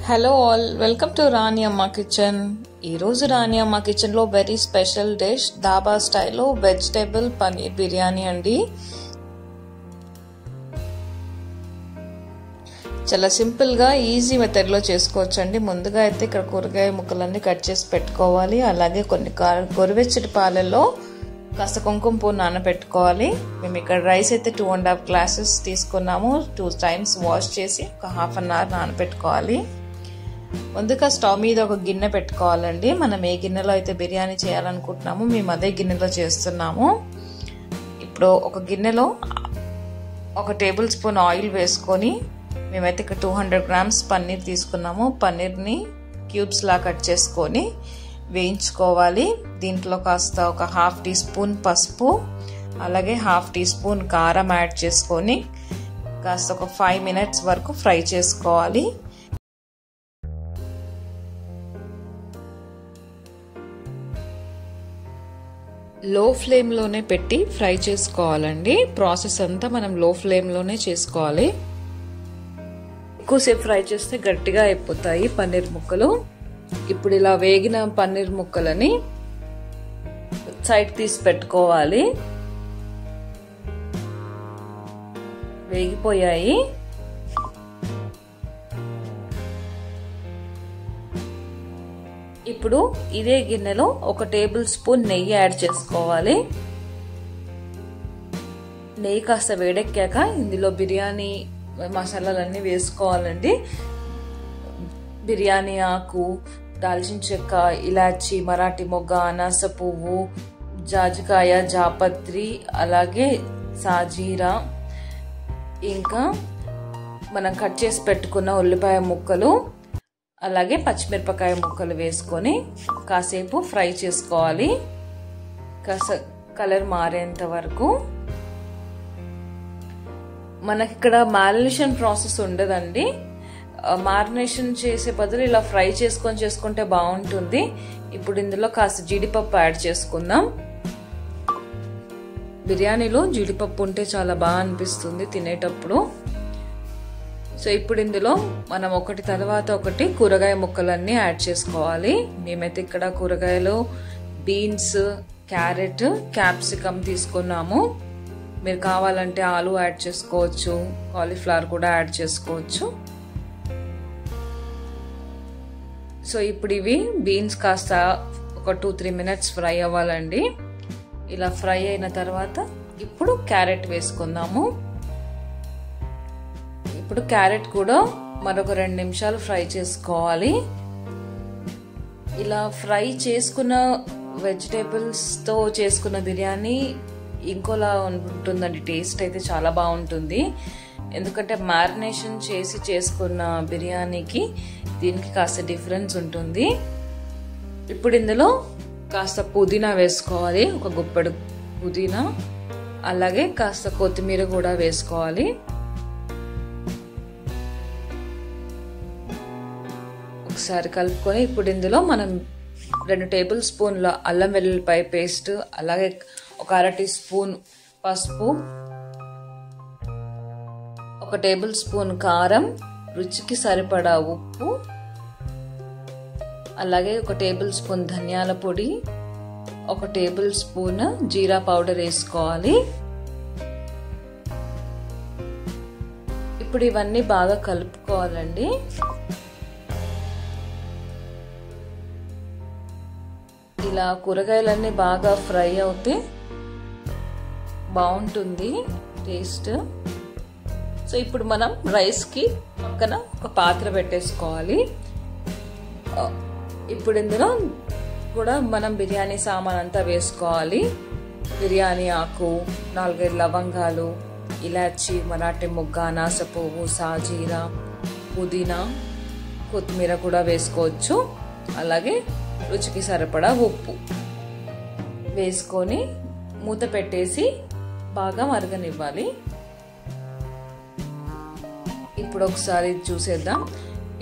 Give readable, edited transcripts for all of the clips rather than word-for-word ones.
Hello all, welcome to రాణి అమ్మ kitchen. ఈరోజు రాణి అమ్మ కిచెన్లో వెరీ స్పెషల్ డిష్ ధాబా స్టైల్లో వెజిటేబుల్ పన్నీర్ బిర్యానీ అండి. చాలా సింపుల్గా ఈజీ మెథడ్లో చేసుకోవచ్చండి. ముందుగా అయితే ఇక్కడ కూరగాయ ముక్కలన్నీ కట్ చేసి పెట్టుకోవాలి. అలాగే కొన్ని గోరువెచ్చటి పాలల్లో కాస్త కుంకుమ పువ్వు నానబెట్టుకోవాలి. మేము ఇక్కడ రైస్ అయితే 2.5 గ్లాసెస్ తీసుకున్నాము. 2 times వాష్ చేసి ఒక ½ an hour నానబెట్టుకోవాలి. ముందుగా స్టవ్ మీద ఒక గిన్నె పెట్టుకోవాలండి. మనం ఏ గిన్నెలో అయితే బిర్యానీ చేయాలనుకుంటున్నామో మేము అదే గిన్నెలో చేస్తున్నాము. ఇప్పుడు ఒక గిన్నెలో 1 టేబుల్ స్పూన్ ఆయిల్ వేసుకొని మేమైతే ఇక్కడ 200 grams పన్నీర్ తీసుకున్నాము. పన్నీర్ని క్యూబ్స్ లా కట్ చేసుకొని వేయించుకోవాలి. దీంట్లో కాస్త ఒక ½ టీ స్పూన్ పసుపు, అలాగే ½ టీ స్పూన్ కారం యాడ్ చేసుకొని కాస్త ఒక 5 minutes వరకు ఫ్రై చేసుకోవాలి. లో ఫ్లేమ్లోనే పెట్టి ఫ్రై చేసుకోవాలండి. ప్రాసెస్ అంతా మనం లో ఫ్లేమ్లోనే చేసుకోవాలి. ఎక్కువసేపు ఫ్రై చేస్తే గట్టిగా అయిపోతాయి పన్నీర్ ముక్కలు. ఇప్పుడు ఇలా వేగిన పన్నీర్ ముక్కలని సైడ్ తీసి పెట్టుకోవాలి. వేగిపోయాయి. ఇప్పుడు ఇదే గిన్నెలో 1 టేబుల్ స్పూన్ నెయ్యి యాడ్ చేసుకోవాలి. నెయ్యి కాస్త వేడెక్కాక ఇందులో బిర్యానీ మసాలాలన్నీ వేసుకోవాలండి. బిర్యానీ ఆకు, దాల్చిన చెక్క, ఇలాచి, మరాఠీ మొగ్గ, అనాస పువ్వు, జాజికాయ, జాపత్రి, అలాగే సాజీరా, ఇంకా మనం కట్ చేసి పెట్టుకున్న ఉల్లిపాయ ముక్కలు, అలాగే పచ్చిమిరపకాయ ముక్కలు వేసుకొని కాసేపు ఫ్రై చేసుకోవాలి. కాస్త కలర్ మారేంత వరకు. మనకి ఇక్కడ మ్యారినేషన్ ప్రాసెస్ ఉండదండి. మ్యారినేషన్ చేసే బదులు ఇలా ఫ్రై చేసుకుంటే బాగుంటుంది. ఇప్పుడు ఇందులో కాస్త జీడిపప్పు యాడ్ చేసుకుందాం. బిర్యానీలో జీడిపప్పు ఉంటే చాలా బాగా అనిపిస్తుంది తినేటప్పుడు. సో ఇప్పుడు ఇందులో మనం ఒకటి తర్వాత ఒకటి కూరగాయ ముక్కలన్నీ యాడ్ చేసుకోవాలి. మేమైతే ఇక్కడ కూరగాయలు బీన్స్, క్యారెట్, క్యాప్సికమ్ తీసుకున్నాము. మీరు కావాలంటే ఆలు యాడ్ చేసుకోవచ్చు, కాలీఫ్లవర్ కూడా యాడ్ చేసుకోవచ్చు. సో ఇప్పుడు ఇవి బీన్స్ కాస్త ఒక 2-3 minutes ఫ్రై అవ్వాలండి. ఇలా ఫ్రై అయిన తర్వాత ఇప్పుడు క్యారెట్ వేసుకుందాము. ఇప్పుడు క్యారెట్ కూడా మరొక 2 నిమిషాలు ఫ్రై చేసుకోవాలి. ఇలా ఫ్రై చేసుకున్న వెజిటేబుల్స్తో చేసుకున్న బిర్యానీ ఇంకోలా ఉంటుందండి. టేస్ట్ అయితే చాలా బాగుంటుంది. ఎందుకంటే మ్యారినేషన్ చేసి చేసుకున్న బిర్యానీకి దీనికి కాస్త డిఫరెన్స్ ఉంటుంది. ఇప్పుడు ఇందులో కాస్త పుదీనా వేసుకోవాలి, ఒక గుప్పెడు పుదీనా, అలాగే కాస్త కొత్తిమీర కూడా వేసుకోవాలి. ఒకసారి కలుపుకొని ఇప్పుడు ఇందులో మనం 2 టేబుల్ స్పూన్ల అల్లం వెల్లుల్లిపాయ పేస్ట్, అలాగే ఒక ½ టీ స్పూన్ పసుపు, 1 టేబుల్ స్పూన్ కారం, రుచికి సరిపడా ఉప్పు, అలాగే 1 టేబుల్ స్పూన్ ధనియాల పొడి, 1 టేబుల్ స్పూన్ జీరా పౌడర్ వేసుకోవాలి. ఇప్పుడు ఇవన్నీ బాగా కలుపుకోవాలండి. ఇలా కూరగాయలన్నీ బాగా ఫ్రై అవుతే బాగుంటుంది టేస్ట్. సో ఇప్పుడు మనం రైస్కి పక్కన ఒక పాత్ర పెట్టేసుకోవాలి. ఇప్పుడు ఇందులో కూడా మనం బిర్యానీ సామాన్ అంతా వేసుకోవాలి. బిర్యానీ ఆకు, 4-5 లవంగాలు, ఇలాచి, మరాఠీ మొగ్గ, అనాస పువ్వు, సాజీరా, పుదీనా, కొత్తిమీర కూడా వేసుకోవచ్చు. అలాగే రుచికి సరిపడా ఉప్పు వేసుకొని మూత పెట్టేసి బాగా మరగనివ్వాలి. ఇప్పుడు ఒకసారి చూసేద్దాం.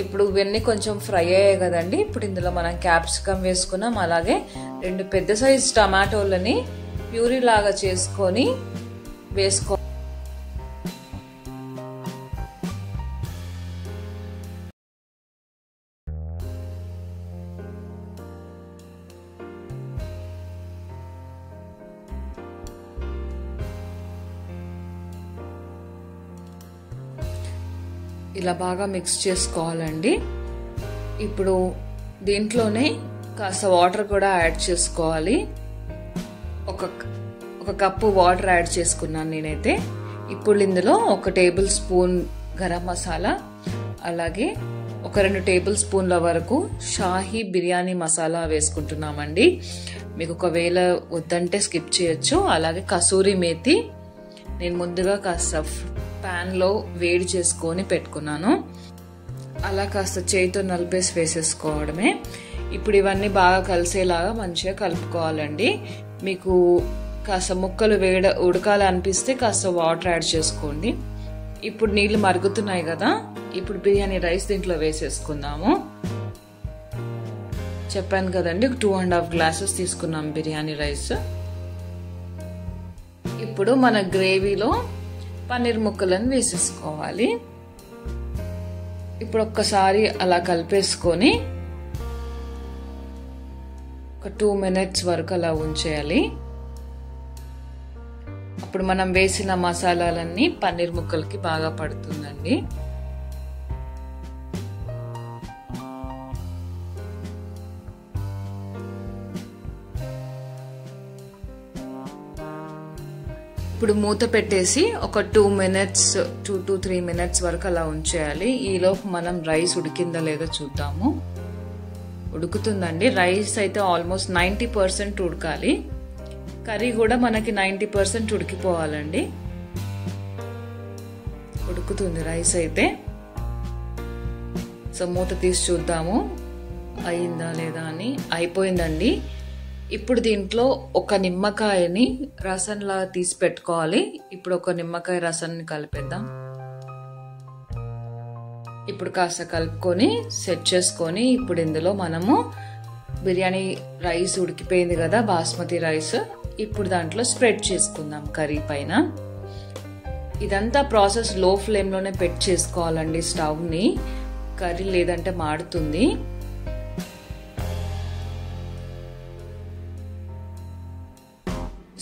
ఇప్పుడు ఇవన్నీ కొంచెం ఫ్రై అయ్యాయి కదండి. ఇప్పుడు ఇందులో మనం క్యాప్సికమ్ వేసుకున్నాం. అలాగే 2 పెద్ద సైజ్ టమాటోలని ప్యూరీ లాగా చేసుకొని వేసుకో ఇలా బాగా మిక్స్ చేసుకోవాలండి. ఇప్పుడు దీంట్లోనే కాస్త వాటర్ కూడా యాడ్ చేసుకోవాలి. ఒక కప్పు వాటర్ యాడ్ చేసుకున్నాను నేనైతే. ఇప్పుడు ఇందులో 1 టేబుల్ స్పూన్ గరం మసాలా, అలాగే ఒక 2 టేబుల్ స్పూన్ల వరకు షాహీ బిర్యానీ మసాలా వేసుకుంటున్నామండి. మీకు ఒకవేళ వద్దంటే స్కిప్ చేయొచ్చు. అలాగే కసూరి మేతి నేను ముందుగా కాస్త ప్యాన్లో వేడి చేసుకొని పెట్టుకున్నాను. అలా కాస్త చేతితో నలిపేసి వేసేసుకోవడమే. ఇప్పుడు ఇవన్నీ బాగా కలిసేలాగా మంచిగా కలుపుకోవాలండి. మీకు కాస్త ముక్కలు ఉడకాలనిపిస్తే కాస్త వాటర్ యాడ్ చేసుకోండి. ఇప్పుడు నీళ్లు మరుగుతున్నాయి కదా, ఇప్పుడు బిర్యానీ రైస్ దీంట్లో వేసేసుకుందాము. చెప్పాను కదండి 2.5 గ్లాసెస్ తీసుకున్నాం బిర్యానీ రైస్. ఇప్పుడు మన గ్రేవీలో పన్నీర్ ముక్కలను వేసేసుకోవాలి. ఇప్పుడు ఒక్కసారి అలా కలిపేసుకొని ఒక 2 మినిట్స్ వరకు అలా ఉంచేయాలి. అప్పుడు మనం వేసిన మసాలాలన్నీ పన్నీర్ ముక్కలకి బాగా పడుతుందండి. ఇప్పుడు మూత పెట్టేసి ఒక 2 to 3 మినిట్స్ వరకు అలా ఉంచేయాలి. ఈలోపు మనం రైస్ ఉడికిందా లేదో చూద్దాము. ఉడుకుతుందండి. రైస్ అయితే ఆల్మోస్ట్ 90% ఉడకాలి. కర్రీ కూడా మనకి 90% ఉడికిపోవాలండి. ఉడుకుతుంది రైస్ అయితే. సో మూత తీసి చూద్దాము అయిందా లేదా అని. అయిపోయిందండి. ఇప్పుడు దీంట్లో ఒక నిమ్మకాయని రసంలా తీసి పెట్టుకోవాలి. ఇప్పుడు ఒక నిమ్మకాయ రసాన్ని కలిపేద్దాం. ఇప్పుడు కాస్త కలుపుకొని సెట్ చేసుకొని ఇప్పుడు ఇందులో మనము బిర్యానీ రైస్ ఉడికిపోయింది కదా, బాస్మతి రైస్. ఇప్పుడు దాంట్లో స్ప్రెడ్ చేసుకుందాం కర్రీ పైన. ఇదంతా ప్రాసెస్ లో ఫ్లేమ్లోనే పెట్టి చేసుకోవాలండి స్టవ్ని. కర్రీ లేదంటే మాడుతుంది.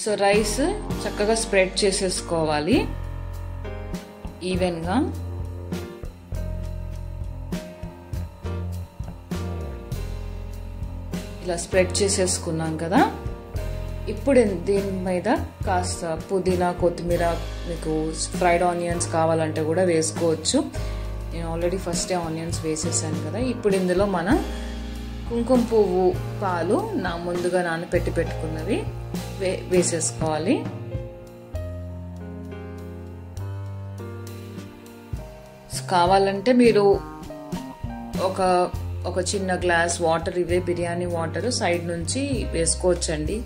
సో రైస్ చక్కగా స్ప్రెడ్ చేసేసుకోవాలి ఈవెన్గా. ఇలా స్ప్రెడ్ చేసేసుకున్నాం కదా. ఇప్పుడు దీని మీద కాస్త పుదీనా, కొత్తిమీర, మీకు ఫ్రైడ్ ఆనియన్స్ కావాలంటే కూడా వేసుకోవచ్చు. నేను ఆల్రెడీ ఫస్టే ఆనియన్స్ వేసేసాను కదా. ఇప్పుడు ఇందులో మనం కుంకుమ పువ్వు పాలు ముందుగా నానబెట్టి పెట్టుకున్నవి వేసేసుకోవాలి. కావాలంటే మీరు ఒక చిన్న గ్లాస్ వాటర్, ఇవే బిర్యానీ వాటర్ సైడ్ నుంచి వేసుకోవచ్చండి.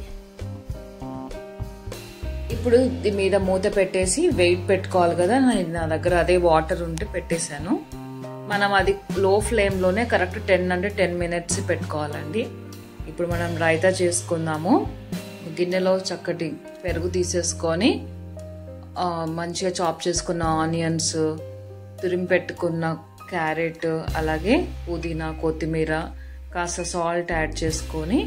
ఇప్పుడు దీని మీద మూత పెట్టేసి వెయిట్ పెట్టుకోవాలి కదా. నా దగ్గర అదే వాటర్ ఉంటే పెట్టేశాను. మనం అది లో ఫ్లేమ్లోనే కరెక్ట్ 10 మినిట్స్ పెట్టుకోవాలండి. ఇప్పుడు మనం రైతా చేసుకుందాము. గిన్నెలో చక్కటి పెరుగు తీసేసుకొని మంచిగా చాప్ చేసుకున్న ఆనియన్స్, తురిమి పెట్టుకున్న క్యారెట్, అలాగే పుదీనా, కొత్తిమీర, కాస్త సాల్ట్ యాడ్ చేసుకొని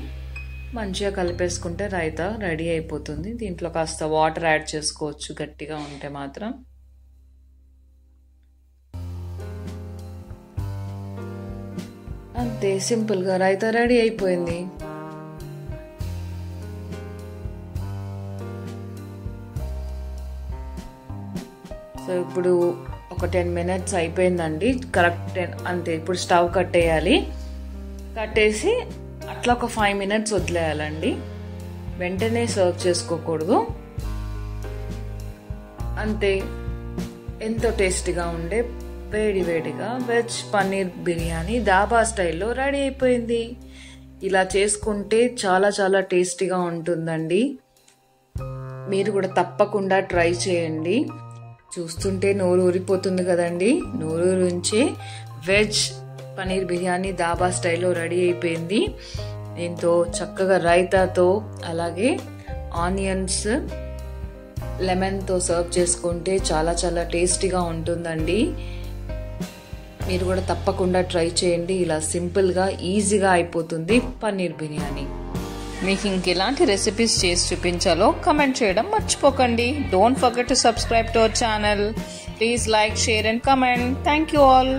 మంచిగా కలిపేసుకుంటే రైతా రెడీ అయిపోతుంది. దీంట్లో కాస్త వాటర్ యాడ్ చేసుకోవచ్చు గట్టిగా ఉంటే మాత్రం. అంతే, సింపుల్గా రైతా రెడీ అయిపోయింది. సో ఇప్పుడు ఒక 10 మినిట్స్ అయిపోయిందండి. కరెక్ట్ 10 అంతే. ఇప్పుడు స్టవ్ కట్టేయాలి. కట్టేసి అట్లా ఒక 5 మినిట్స్ వదిలేయాలండి. వెంటనే సర్వ్ చేసుకోకూడదు. అంతే, ఎంతో టేస్టీగా ఉండే వేడివేడిగా వెజ్ పన్నీర్ బిర్యానీ దాబా స్టైల్లో రెడీ అయిపోయింది. ఇలా చేసుకుంటే చాలా చాలా టేస్టీగా ఉంటుందండి. మీరు కూడా తప్పకుండా ట్రై చేయండి. చూస్తుంటే నోరు ఊరిపోతుంది కదండి. నోరు ఊరించే వెజ్ పన్నీర్ బిర్యానీ దాబా స్టైల్లో రెడీ అయిపోయింది. దీంతో చక్కగా రైతాతో, అలాగే ఆనియన్స్, లెమన్తో సర్వ్ చేసుకుంటే చాలా చాలా టేస్టీగా ఉంటుందండి. మీరు కూడా తప్పకుండా ట్రై చేయండి. ఇలా సింపుల్గా ఈజీగా అయిపోతుంది పన్నీర్ బిర్యానీ. మీకు ఇంకెలాంటి రెసిపీస్ చేసి చూపించాలో కమెంట్ చేయడం మర్చిపోకండి. Don't forget to subscribe to our channel. Please like, share and comment. Thank you all.